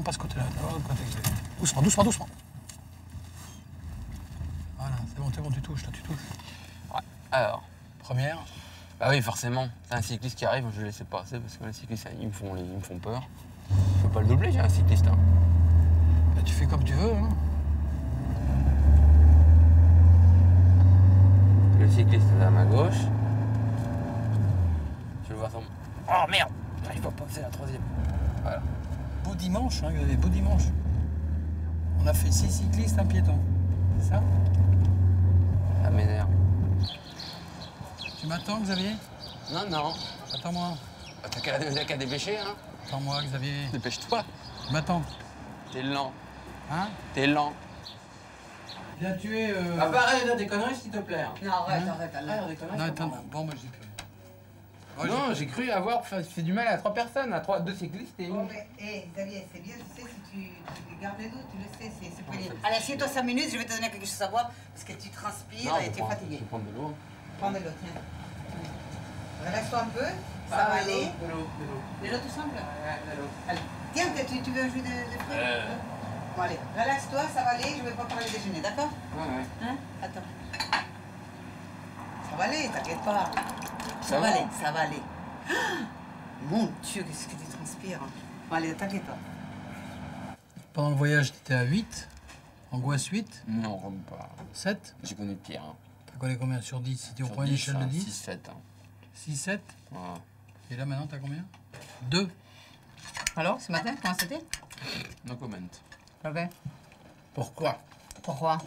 non, pas ce côté-là. Doucement, doucement, doucement. Voilà, c'est bon, tu touches, là, tu touches. Ouais. Alors, Première. bah oui, forcément. C'est un cycliste qui arrive, je vais laisser passer parce que les cyclistes, ils me font peur. Je peux pas le doubler, j'ai un cycliste. Hein. Bah, tu fais comme tu veux. Hein. Le cycliste est à ma gauche. Je le vois son... Oh merde! J'arrive pas à passer la troisième. Voilà. Beau dimanche, hein, Xavier, beau dimanche. On a fait 6 cyclistes, un piéton. C'est ça? Ça m'énerve. Tu m'attends, Xavier? Non, non. Attends-moi. T'as qu'à dépêcher, hein? Attends-moi, Xavier. Dépêche-toi. Tu m'attends. T'es lent. Hein? T'es lent. Bien tué. Ah, pareil, là, des conneries, s'il te plaît. Non, arrête, Hein? arrête, Ah, arrête. des conneries. Non, c'est attends. pas Bon, moi, je dis plus rien. Non, j'ai cru avoir fait du mal à 3 personnes, à 2 cyclistes et Bon, une. mais, Xavier, c'est bien, tu sais, si tu gardes le doute, tu le sais, c'est pénible. Allez, assieds-toi 5 minutes, je vais te donner quelque chose à boire, parce que tu transpires et tu es fatigué. Je vais prendre de l'eau. Prends de l'eau, tiens. Relaxe-toi un peu, ça va aller. De l'eau. De l'eau tout simple? Ouais, de l'eau. Allez. Tiens, tu veux un jus de fruits? Bon, allez, relaxe-toi, ça va aller, je vais préparer le déjeuner, d'accord? Ouais. Hein? Attends. Ça va aller, t'inquiète pas. Ça va? Ça va aller. Ah, mon Dieu, qu'est-ce que tu transpires. Bon, allez, t'inquiète pas. Pendant le voyage, tu étais à 8. Angoisse 8. Non, comme pas. 7. J'ai connu pire. Hein. T'as collé combien sur 10? Si tu Sur reprends une 10, échelle de 10? 6-7. Hein. 6, 7. Ouais. Et là, maintenant, t'as combien? 2. Alors, ce matin, comment c'était? No comment. Ok. Pourquoi? Pourquoi?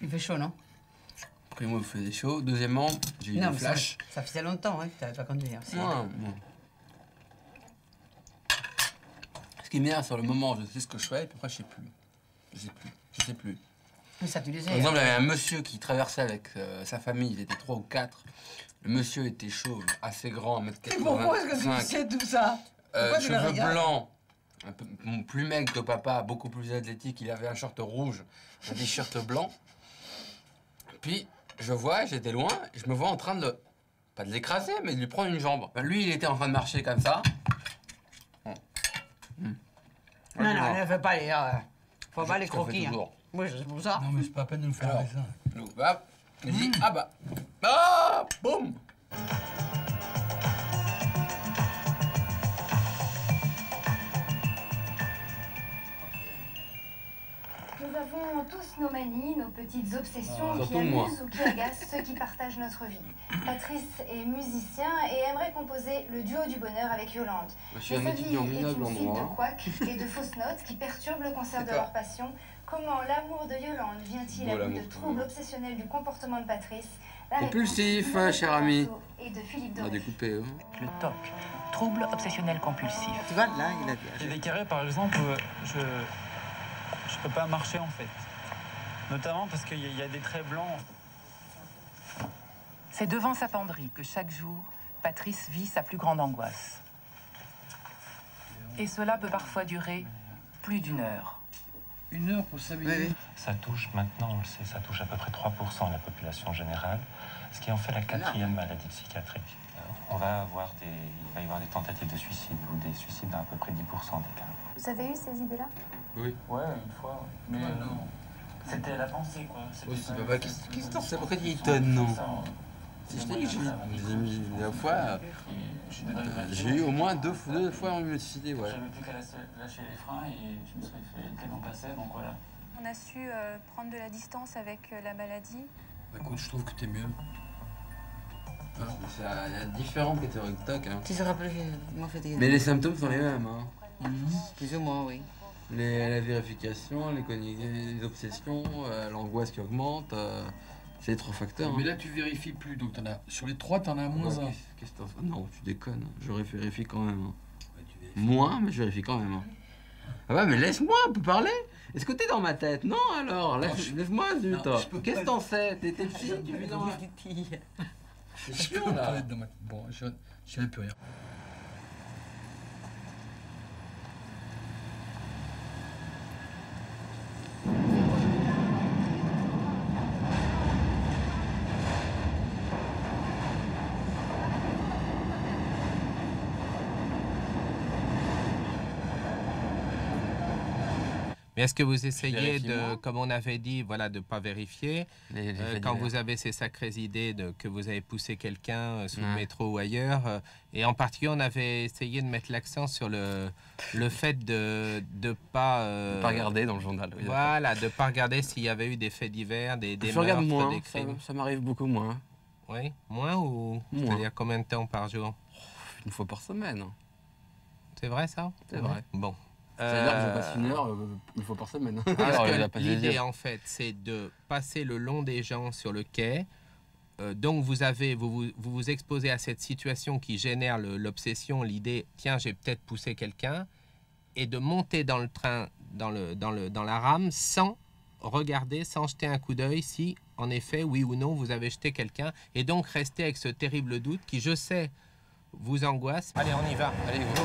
Il fait chaud, non? Primo, il faisait chaud. Deuxièmement, j'ai eu des mais flashs. ça faisait longtemps hein, que tu n'avais pas conduit. Aussi. Non. Ce qui m'énerve sur le moment, je sais ce que je fais, et puis après, je sais plus. Mais ça, tu le sais. Par exemple, il y avait un monsieur qui traversait avec sa famille, il était 3 ou 4. Le monsieur était chauve, assez grand, 1m85. Et pourquoi est-ce que tu sais tout ça? Pourquoi tu le Cheveux regardes? blancs, un peu plus maigre que papa, beaucoup plus athlétique. Il avait un short rouge, un t-shirt blanc. Puis, je vois, j'étais loin, et je me vois en train de pas de l'écraser, mais de lui prendre une jambe. Ben, lui, il était en train de marcher comme ça. Non, ne fais pas les... faut pas les Je te fais croquis. Hein. toujours. Oui, c'est pour ça. Non, mais c'est pas la peine de nous faire Alors. avec ça. Donc, hop, il dit, ah bah, ah, boum. Nous avons tous nos manies, nos petites obsessions qui surtout moi. amusent ou qui agacent ceux qui partagent notre vie. Patrice est musicien et aimerait composer le duo du bonheur avec Yolande. Je suis Mais un sa vie étudiant est minable une suite de endroit. couacs et de fausses notes qui perturbent le concert de leur passion. Comment l'amour de Yolande vient-il à bout de troubles obsessionnels du comportement de Patrice? La réponse Compulsif, de cher ami. Et de Philippe On a Doré. découpé, hein. Le TOC, trouble obsessionnel compulsif. Tu vois, là, il a dit. Il y a des carrés, par exemple, je peux pas marcher, en fait. Notamment parce qu'il y a des traits blancs. C'est devant sa penderie que chaque jour, Patrice vit sa plus grande angoisse. Et cela peut parfois durer plus d'1 heure. 1 heure pour s'habiller. Oui. Ça touche, maintenant on le sait, ça touche à peu près 3% de la population générale, ce qui en fait la 4e maladie psychiatrique. Il va y avoir des tentatives de suicide ou des suicides dans à peu près 10% des cas. Vous avez eu ces idées-là? Oui. Ouais, une fois. Mais non. C'était la pensée, quoi. Oui, c'est papa qui se torse, c'est pourquoi tu étonnes, non? Si je t'ai dit, la fois, j'ai eu au moins 2 fois envie de me suicider, ouais. J'avais plus qu'à lâcher les freins et je me serais fait le canon passé, donc voilà. On a su prendre de la distance avec la maladie. Bah, écoute, je trouve que t'es mieux. Il y a différentes catégories de TOC, hein. Tu te rappelles que moi fatigué. Mais les symptômes sont les mêmes, hein. Plus ou moins, oui. La vérification, les obsessions, l'angoisse qui augmente, c'est les 3 facteurs. Mais là, tu vérifies plus. Donc, sur les 3, t'en as moins 1. Non, tu déconnes. Je vérifie quand même. Moins, mais je vérifie quand même. Ah ouais, mais laisse-moi un peu parler. Est-ce que t'es dans ma tête? Non, alors. Laisse-moi, zut. Qu'est-ce que t'en sais? T'es psy, tu vis dans ma... Je suis là. Bon, je dirais plus rien. Mais est-ce que vous essayez vérifie, de, moi. comme on avait dit, voilà, de ne pas vérifier Les faits quand divers. vous avez ces sacrées idées que vous avez poussé quelqu'un sous le Ouais. métro ou ailleurs et en particulier, on avait essayé de mettre l'accent sur le fait de pas... Pas regarder dans le journal. Oui, voilà, de ne pas regarder s'il y avait eu des faits divers, des je regarde meurtres, moins, des crimes. ça m'arrive beaucoup moins. Oui, moins ou... Moins. C'est-à-dire combien de temps par jour? Une fois par semaine. C'est vrai ça? C'est vrai. Bon. C'est-à-dire que je passe 1 heure une fois par semaine. Parce Alors, il a que pas de l'idée, plaisir. en fait, c'est de passer le long des gens sur le quai. Donc, vous vous exposez à cette situation qui génère l'obsession, l'idée, tiens, j'ai peut-être poussé quelqu'un, et de monter dans le train, dans la rame, sans regarder, sans jeter un coup d'œil si, en effet, oui ou non, vous avez jeté quelqu'un, et donc rester avec ce terrible doute qui, je sais, vous angoisse. Allez, on y va. Allez, go.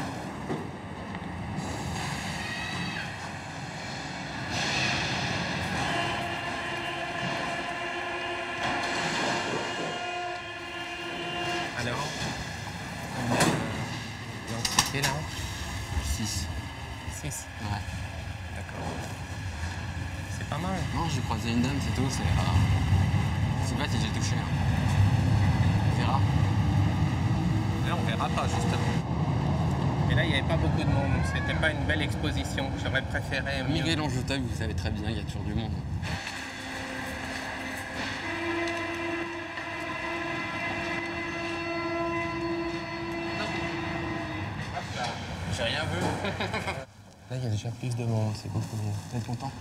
Alors, l'entité là 6. 6. Ouais. D'accord. C'est pas mal. Non, j'ai croisé une dame, c'est tout. Je sais pas si j'ai touché. Hein. On verra. Là, on verra pas, justement. Mais là, il n'y avait pas beaucoup de monde. C'était pas une belle exposition. J'aurais préféré mieux. Miguel Angeteuil, vous savez très bien, il y a toujours du monde. J'ai rien vu. Là, il y a déjà plus de monde. C'est beaucoup mieux. Vous êtes content?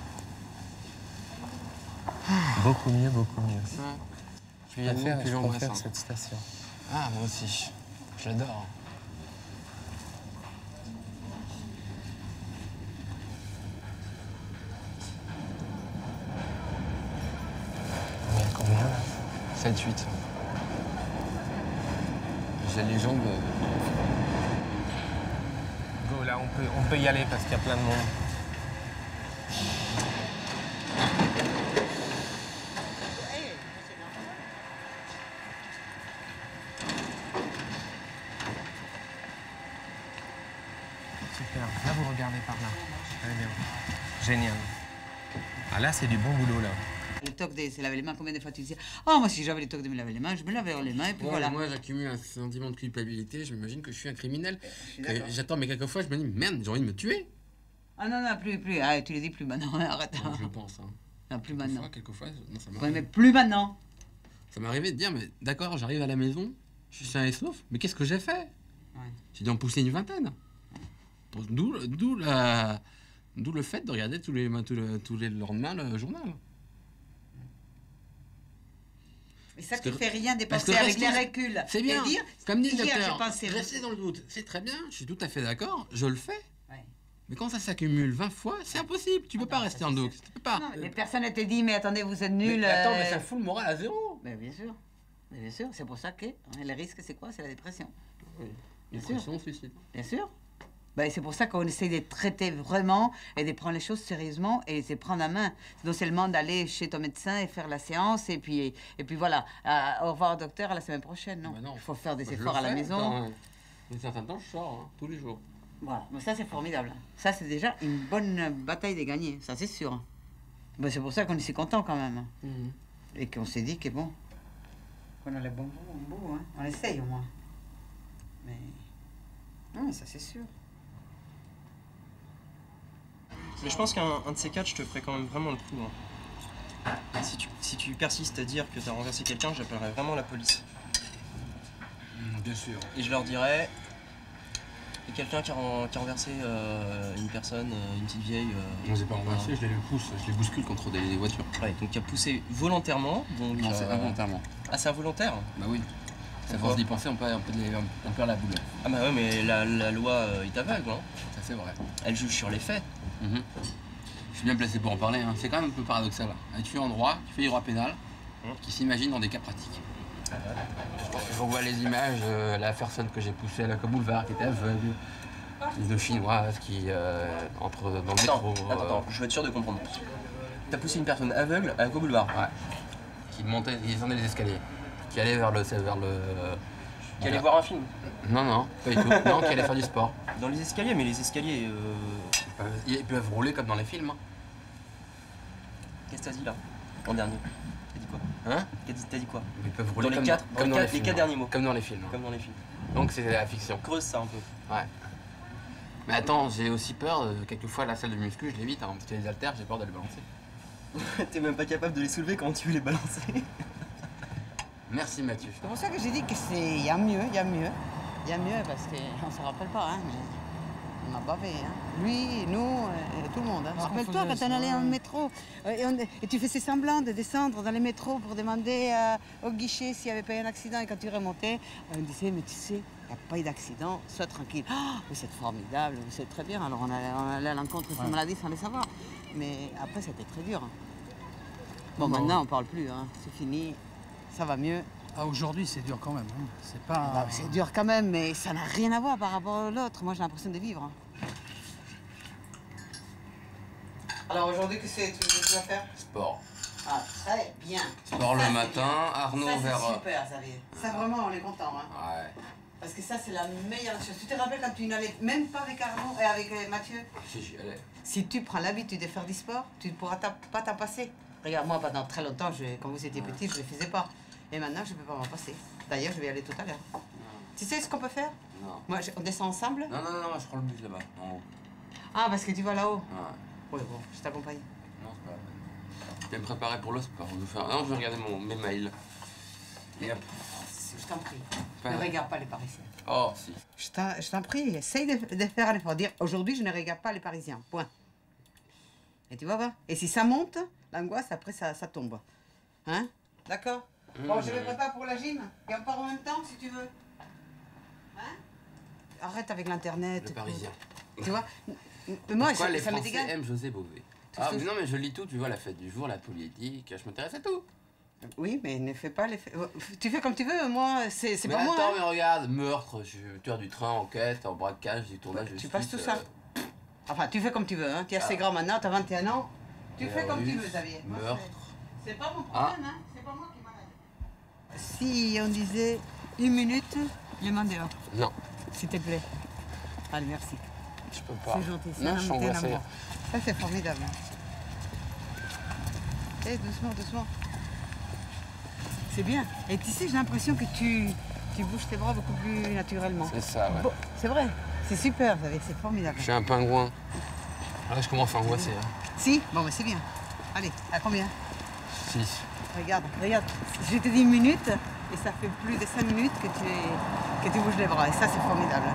Beaucoup mieux, beaucoup mieux. Ouais. Plus il y a de monde, plus j'angoisse. préfère cette station. Ah, moi aussi. Je l'adore. Il y a combien là? 7-8. J'ai les jambes. Go, là, on peut y aller parce qu'il y a plein de monde. Super. Là, vous regardez par là. Très bien. Génial. Ah là, c'est du bon boulot, là. Le toc de se laver les mains, combien de fois tu disais oh, moi si j'avais le toc de me laver les mains, je me lavais les mains et puis voilà. Moi, j'accumule un sentiment de culpabilité. Je m'imagine que je suis un criminel. suis d'accord. J'attends, mais quelquefois, je me dis merde, j'ai envie de me tuer. Ah non, non, plus. Ah, tu le dis plus maintenant, arrête. Je le pense. Hein. Non, plus maintenant. Quelquefois, non, ça Ouais, m'arrive. mais plus maintenant. Ça m'est arrivé de dire, mais d'accord, j'arrive à la maison, je suis sain et sauf, mais qu'est-ce que j'ai fait? Ouais. J'ai dû en pousser une vingtaine. D'où le fait de regarder tous les lendemains le journal. Mais ça, Parce tu que- fais rien parce dépenser que avec les rester- reculs. C'est bien. Et dire, Comme dit le hier, docteur, j'ai pensé- rester dans le doute, c'est très bien, je suis tout à fait d'accord, je le fais. Ouais. Mais quand ça s'accumule 20 fois, c'est impossible, tu peux pas non, rester ça, en c'est doute. Tu peux pas. Non, mais personne ne te dit, mais attendez, vous êtes Mais nuls. attends, mais ça fout le moral à zéro. Mais bien sûr. Mais bien sûr, c'est pour ça que le risque, c'est quoi? C'est la dépression. Bien sûr. Dépression, suicide. Bien sûr. Ben, c'est pour ça qu'on essaie de traiter vraiment et de prendre les choses sérieusement et de se prendre en main. Non seulement d'aller chez ton médecin et faire la séance et puis voilà. Au revoir docteur à la semaine prochaine. Non, Bah non. il faut faire des Moi, je efforts le à la fais, maison. dans un certain temps, je sors, hein, tous les jours. Voilà, mais ça c'est formidable. Ça c'est déjà une bonne bataille de gagner, ça c'est sûr. Ben, c'est pour ça qu'on est si content quand même. Mhm. Et qu'on s'est dit que bon, qu'on a le bon bout, hein. On essaye au moins. Mais non, ça c'est sûr. Mais je pense qu'un de ces quatre, je te ferai quand même vraiment le coup. Hein. Si tu persistes à dire que t'as renversé quelqu'un, j'appellerai vraiment la police. Bien sûr. Et je leur dirai... Il y a quelqu'un qui a renversé une personne, une petite vieille... Je ne les ai pas renversés, je les pousse, je les bouscule contre des voitures. Ouais, donc qui a poussé volontairement. Donc, Non, c'est involontairement. Ah, c'est involontaire? Bah oui. Ça Pourquoi force d'y penser, on perd la boule. Ah bah ouais, mais la loi est aveugle, hein. Ça, c'est vrai. Elle juge sur les faits. Mhm. Je suis bien placé pour en parler, hein. C'est quand même un peu paradoxal. Un tueur en droit, qui fait du droit pénal, qui s'imagine dans des cas pratiques. Je revois les images, la personne que j'ai poussée à la boulevard, qui était aveugle, une chinoise qui entre dans le métro. Attends, je veux être sûr de comprendre. T'as poussé une personne aveugle à la boulevard? Ouais. Qui descendait les escaliers, qui allait vers le. Qui allait voir un film? Non, pas du tout. Non, qui allait faire du sport. Dans les escaliers, mais les escaliers... Ils peuvent rouler comme dans les films. Hein. Qu'est-ce que t'as dit là, en dernier? T'as dit quoi? Hein? T'as dit quoi? Ils peuvent rouler Dans les comme, quatre, comme dans les films. les 4 derniers mots. Comme dans les films. Comme dans les films. Donc c'est la fiction. Creuse ça un peu. Ouais. Mais attends, j'ai aussi peur, quelquefois la salle de muscu, je l'évite, hein, parce que les haltères, j'ai peur de les balancer. T'es même pas capable de les soulever, comment tu veux les balancer? Merci Mathieu. C'est pour ça que j'ai dit que c'est... Il y a mieux, il y a mieux. Il y a mieux parce qu'on se rappelle pas, hein. On a bavé, hein. Lui, nous, et tout le monde. Hein. Rappelle-toi quand on allait en métro et tu faisais semblant de descendre dans les métros pour demander au guichet s'il n'y avait pas eu un accident. Et quand tu remontais, on disait, mais tu sais, il n'y a pas eu d'accident, sois tranquille. Oh, vous êtes formidable, vous êtes très bien. Alors on allait à l'encontre de ces maladies sans les savoir. Mais après, c'était très dur. Hein. Bon, maintenant, on ne parle plus, hein. C'est fini, ça va mieux. Ah, aujourd'hui, c'est dur quand même. Hein. C'est pas... Bah, c'est dur quand même, mais ça n'a rien à voir par rapport à l'autre. Moi, j'ai l'impression de vivre. Hein. Alors aujourd'hui, qu'est-ce que tu vas faire? Sport. Ah, très bien. Sport le matin, Arnaud ça, vers... c'est super, Xavier. Ça, vraiment, on est content. Hein. Ouais. Parce que ça, c'est la meilleure chose. Tu te rappelles quand tu n'allais même pas avec Arnaud et avec Mathieu? Si, j'y allais. Si tu prends l'habitude de faire du sport, tu ne pourras pas t'en passer. Regarde, moi, pendant très longtemps, quand vous étiez petit, je ne le faisais pas. Et maintenant, je ne peux pas m'en passer. D'ailleurs, je vais y aller tout à l'heure. Tu sais ce qu'on peut faire? Non. Moi, on descend ensemble? Non, non, non, je prends le bus là-bas, en haut. Ah, parce que tu vas là-haut? Ouais. Oui, bon, je t'accompagne. Non, c'est pas la peine. Je vais me préparer pour le sport. Non, je vais regarder mes mails. Et après... Je t'en prie. Ne regarde pas les Parisiens. Oh, si. Je t'en prie, essaye de faire un effort. Dire, aujourd'hui, je ne regarde pas les Parisiens. Point. Et tu vas voir. Et si ça monte, l'angoisse, après, ça tombe. Hein? D'accord? Bon, je me prépare pour la gym. Et on part en même temps, si tu veux. Hein? Arrête avec l'Internet. Le Parisien. Tu vois? Moi, Pourquoi les ça m'est Français égal. aiment José Bové? Ah, mais non, mais je lis tout, tu vois, la fête du jour, la politique, je m'intéresse à tout. Oui, mais ne fais pas les... Tu fais comme tu veux, moi, c'est pas mais moi. attends, hein. mais regarde, meurtre, tueur du train, enquête, en braquage, du tournage de Tu justice... passes tout ça. Enfin, tu fais comme tu veux, hein. Tu es assez grand maintenant, tu as 21 ans. Tu fais comme tu veux, Xavier. Meurtre. C'est pas mon problème, hein. C'est pas moi qui m'en aille. Si on disait 1 minute, les mains dehors. Non. S'il te plaît. Allez, merci. Je peux pas. C'est gentil, c'est Non, je suis angoissé. Ça, c'est formidable. Eh, doucement, doucement. C'est bien. Et tu sais, j'ai l'impression que tu bouges tes bras beaucoup plus naturellement. C'est ça, ouais. Bon, c'est vrai. C'est super, c'est formidable. Je suis un pingouin. Là, je commence à angoisser. Hein. Si? Bon, mais c'est bien. Allez, à combien? 6. Regarde, regarde. Je te dis 1 minute, et ça fait plus de 5 minutes que tu bouges les bras. Et ça, c'est formidable.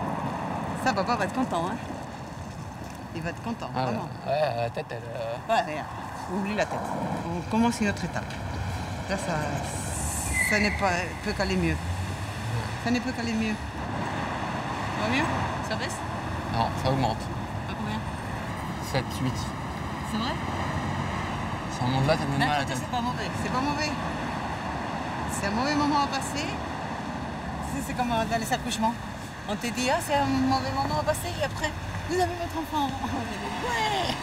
Ça, papa va être content, hein. Il va être content, Ah, vraiment. ouais, la tête, elle... Ouais, regarde. Oublie la tête. On commence une autre étape. Là, ça n'est pas, peut qu'aller mieux. Ça ne peut qu'aller mieux. Ça va mieux? Ça baisse? Non, ça augmente. À combien? 7, 8. C'est vrai? Ça monte là, ça me donne mal à la tête. C'est pas mauvais, c'est pas mauvais. C'est un mauvais moment à passer. C'est comme dans les accouchements. On te dit, ah, c'est un mauvais moment à passer, et après, vous avez votre enfant. Ouais!